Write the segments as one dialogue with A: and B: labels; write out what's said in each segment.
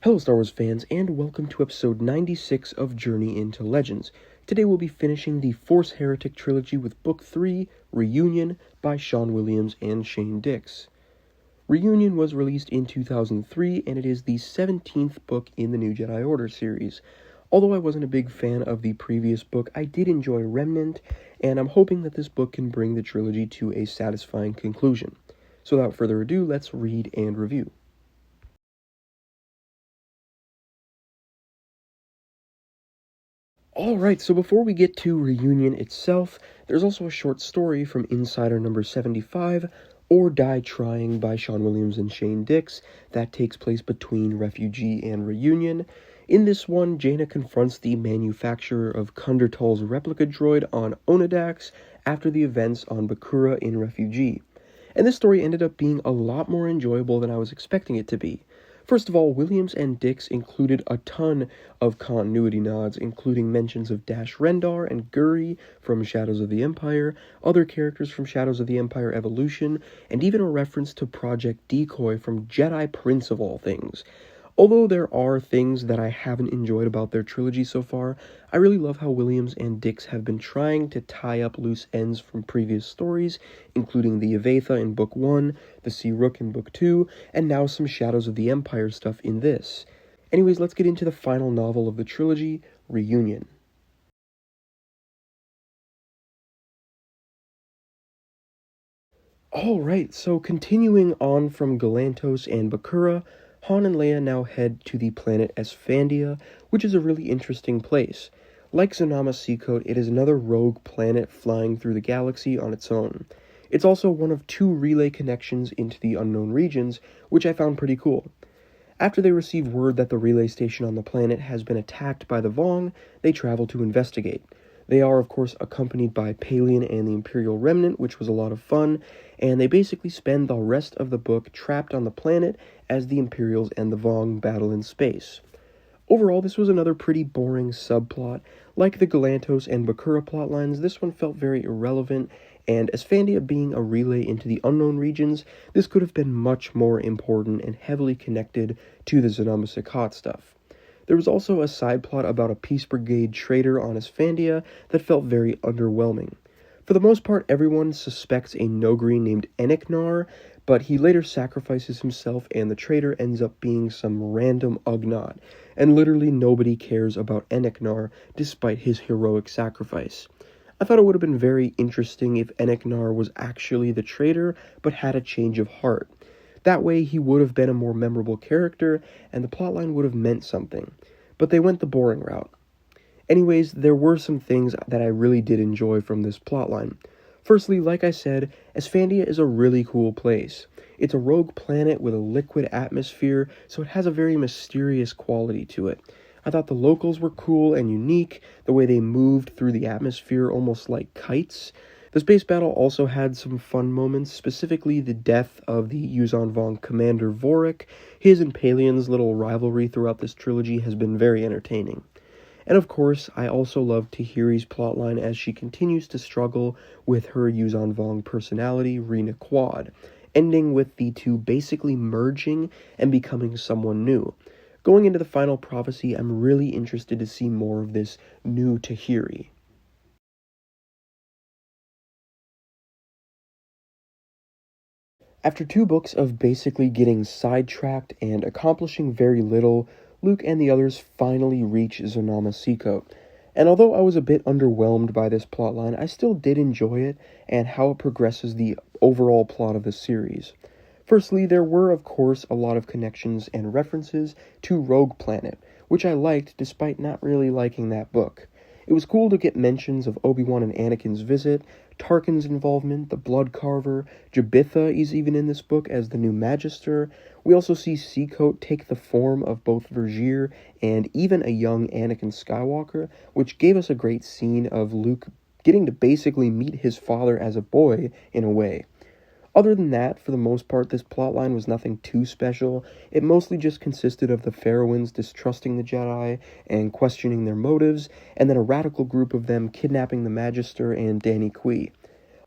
A: Hello Star Wars fans, and welcome to episode 96 of Journey into Legends. Today we'll be finishing the Force Heretic trilogy with Book 3, Reunion, by Sean Williams and Shane Dix. Reunion was released in 2003, and it is the 17th book in the New Jedi Order series. Although I wasn't a big fan of the previous book, I did enjoy Remnant, and I'm hoping that this book can bring the trilogy to a satisfying conclusion. So without further ado, let's read and review. Alright, so before we get to Reunion itself, there's also a short story from Insider number 75, Or Die Trying by Sean Williams and Shane Dix, that takes place between Refugee and Reunion. In this one, Jaina confronts the manufacturer of Kundertal's replica droid on Onadax after the events on Bakura in Refugee. And this story ended up being a lot more enjoyable than I was expecting it to be. First of all, Williams and Dix included a ton of continuity nods, including mentions of Dash Rendar and Guri from Shadows of the Empire, other characters from Shadows of the Empire Evolution, and even a reference to Project Decoy from Jedi Prince of all things. Although there are things that I haven't enjoyed about their trilogy so far, I really love how Williams and Dix have been trying to tie up loose ends from previous stories, including the Avatha in Book 1, the Sea Rook in Book 2, and now some Shadows of the Empire stuff in this. Anyways, let's get into the final novel of the trilogy, Reunion. Alright, so continuing on from Galantos and Bakura, Han and Leia now head to the planet Esfandia, which is a really interesting place. Like Zonama Sekot, it is another rogue planet flying through the galaxy on its own. It's also one of 2 relay connections into the unknown regions, which I found pretty cool. After they receive word that the relay station on the planet has been attacked by the Vong, they travel to investigate. They are, of course, accompanied by Palian and the Imperial Remnant, which was a lot of fun, and they basically spend the rest of the book trapped on the planet as the Imperials and the Vong battle in space. Overall, this was another pretty boring subplot. Like the Galantos and Bakura plotlines, this one felt very irrelevant, and Esfandia being a relay into the unknown regions, this could have been much more important and heavily connected to the Zonama Sekot stuff. There was also a side plot about a Peace Brigade traitor on Esfandia that felt very underwhelming. For the most part, everyone suspects a Nogri named Eneknar, but he later sacrifices himself and the traitor ends up being some random Ugnaught, and literally nobody cares about Eneknar despite his heroic sacrifice. I thought it would have been very interesting if Eneknar was actually the traitor, but had a change of heart. That way he would have been a more memorable character, and the plotline would have meant something. But they went the boring route. Anyways, there were some things that I really did enjoy from this plotline. Firstly, like I said, Esfandia is a really cool place. It's a rogue planet with a liquid atmosphere, so it has a very mysterious quality to it. I thought the locals were cool and unique, the way they moved through the atmosphere almost like kites. The space battle also had some fun moments, specifically the death of the Yuuzhan Vong commander Vorik. His and Palian's little rivalry throughout this trilogy has been very entertaining. And of course, I also love Tahiri's plotline as she continues to struggle with her Yuuzhan Vong personality, Rena Quad, ending with the 2 basically merging and becoming someone new. Going into the final prophecy, I'm really interested to see more of this new Tahiri. After 2 books of basically getting sidetracked and accomplishing very little, Luke and the others finally reach Zonama Sekot. And although I was a bit underwhelmed by this plotline, I still did enjoy it and how it progresses the overall plot of the series. Firstly, there were of course a lot of connections and references to Rogue Planet, which I liked despite not really liking that book. It was cool to get mentions of Obi-Wan and Anakin's visit, Tarkin's involvement, the Blood Carver, Jabitha is even in this book as the new Magister. We also see Sekot take the form of both Vergir and even a young Anakin Skywalker, which gave us a great scene of Luke getting to basically meet his father as a boy in a way. Other than that, for the most part, this plotline was nothing too special. It mostly just consisted of the Faroans distrusting the Jedi and questioning their motives, and then a radical group of them kidnapping the Magister and Danny Kui.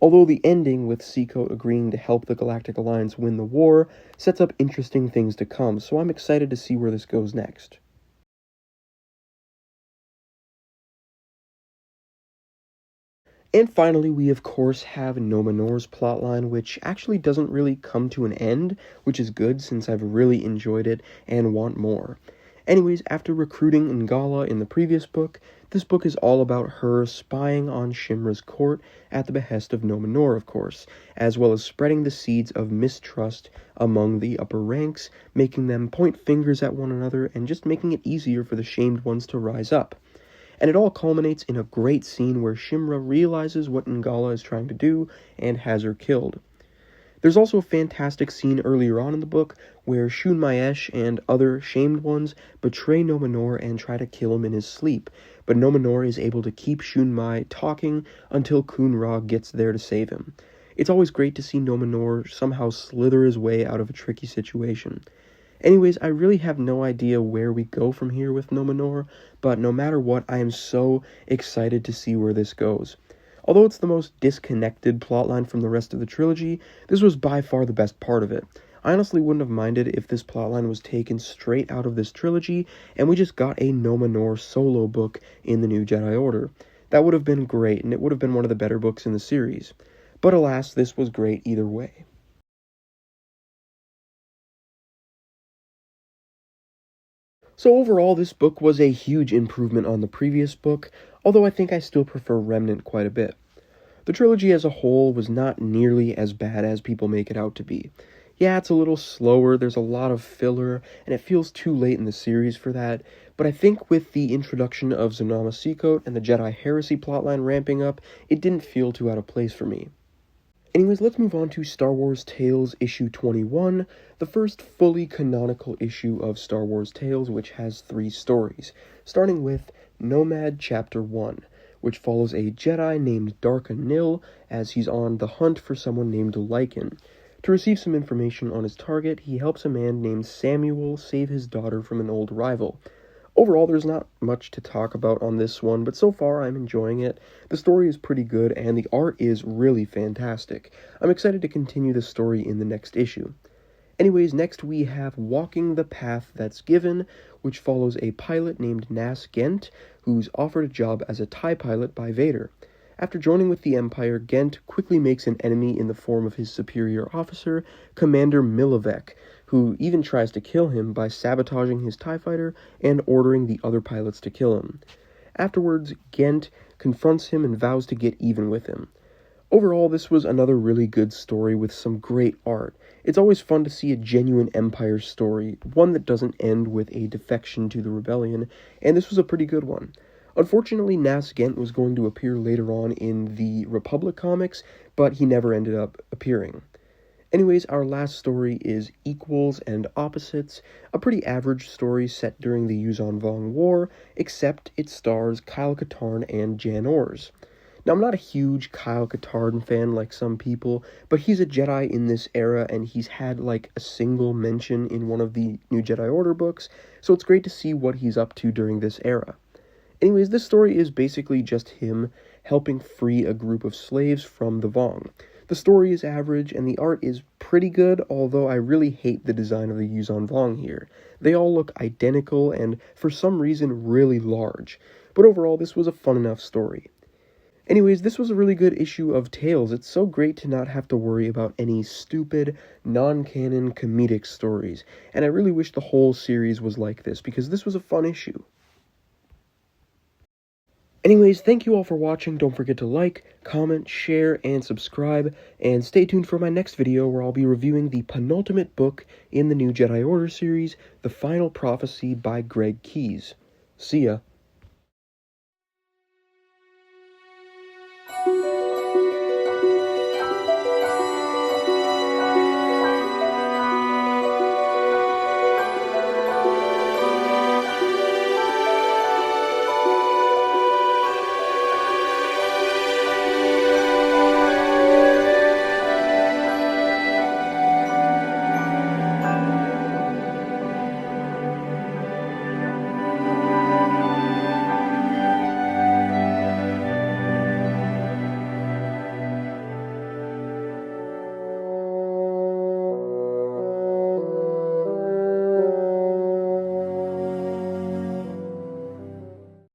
A: Although the ending, with Sekot agreeing to help the Galactic Alliance win the war, sets up interesting things to come, so I'm excited to see where this goes next. And finally, we of course have Nomenor's plotline, which actually doesn't really come to an end, which is good since I've really enjoyed it and want more. Anyways, after recruiting Ngala in the previous book, this book is all about her spying on Shimrra's court at the behest of Nomenor, of course, as well as spreading the seeds of mistrust among the upper ranks, making them point fingers at one another and just making it easier for the shamed ones to rise up. And it all culminates in a great scene where Shimrra realizes what Ngala is trying to do and has her killed. There's also a fantastic scene earlier on in the book where Shun Maesh and other shamed ones betray Nomenor and try to kill him in his sleep, but Nomenor is able to keep Shun Mai talking until Kun-Ra gets there to save him. It's always great to see Nomenor somehow slither his way out of a tricky situation. Anyways, I really have no idea where we go from here with Nomenor, but no matter what, I am so excited to see where this goes. Although it's the most disconnected plotline from the rest of the trilogy, this was by far the best part of it. I honestly wouldn't have minded if this plotline was taken straight out of this trilogy, and we just got a Nomenor solo book in the New Jedi Order. That would have been great, and it would have been one of the better books in the series. But alas, this was great either way. So overall, this book was a huge improvement on the previous book, although I think I still prefer Remnant quite a bit. The trilogy as a whole was not nearly as bad as people make it out to be. Yeah, it's a little slower, there's a lot of filler, and it feels too late in the series for that, but I think with the introduction of Zonama Sekot and the Jedi Heresy plotline ramping up, it didn't feel too out of place for me. Anyways, let's move on to Star Wars Tales issue 21, the first fully canonical issue of Star Wars Tales, which has 3 stories, starting with Nomad Chapter 1, which follows a Jedi named Darka Nil as he's on the hunt for someone named Lycan. To receive some information on his target, he helps a man named Samuel save his daughter from an old rival. Overall, there's not much to talk about on this one, but so far I'm enjoying it. The story is pretty good, and the art is really fantastic. I'm excited to continue the story in the next issue. Anyways, next we have Walking the Path That's Given, which follows a pilot named Nas Gent, who's offered a job as a TIE pilot by Vader. After joining with the Empire, Gent quickly makes an enemy in the form of his superior officer, Commander Milovec, who even tries to kill him by sabotaging his TIE fighter and ordering the other pilots to kill him. Afterwards, Gent confronts him and vows to get even with him. Overall, this was another really good story with some great art. It's always fun to see a genuine Empire story, one that doesn't end with a defection to the rebellion, and this was a pretty good one. Unfortunately, Nas Gent was going to appear later on in the Republic comics, but he never ended up appearing. Anyways, our last story is Equals and Opposites, a pretty average story set during the Yuuzhan Vong War, except it stars Kyle Katarn and Jan Ors. Now, I'm not a huge Kyle Katarn fan like some people, but he's a Jedi in this era, and he's had like a single mention in one of the New Jedi Order books, so it's great to see what he's up to during this era. Anyways, this story is basically just him helping free a group of slaves from the Vong. The story is average, and the art is pretty good, although I really hate the design of the Yuuzhan Vong here. They all look identical, and for some reason really large. But overall, this was a fun enough story. Anyways, this was a really good issue of Tales. It's so great to not have to worry about any stupid, non-canon comedic stories, and I really wish the whole series was like this, because this was a fun issue. Anyways, thank you all for watching. Don't forget to like, comment, share, and subscribe, and stay tuned for my next video where I'll be reviewing the penultimate book in the New Jedi Order series, The Final Prophecy by Greg Keyes. See ya.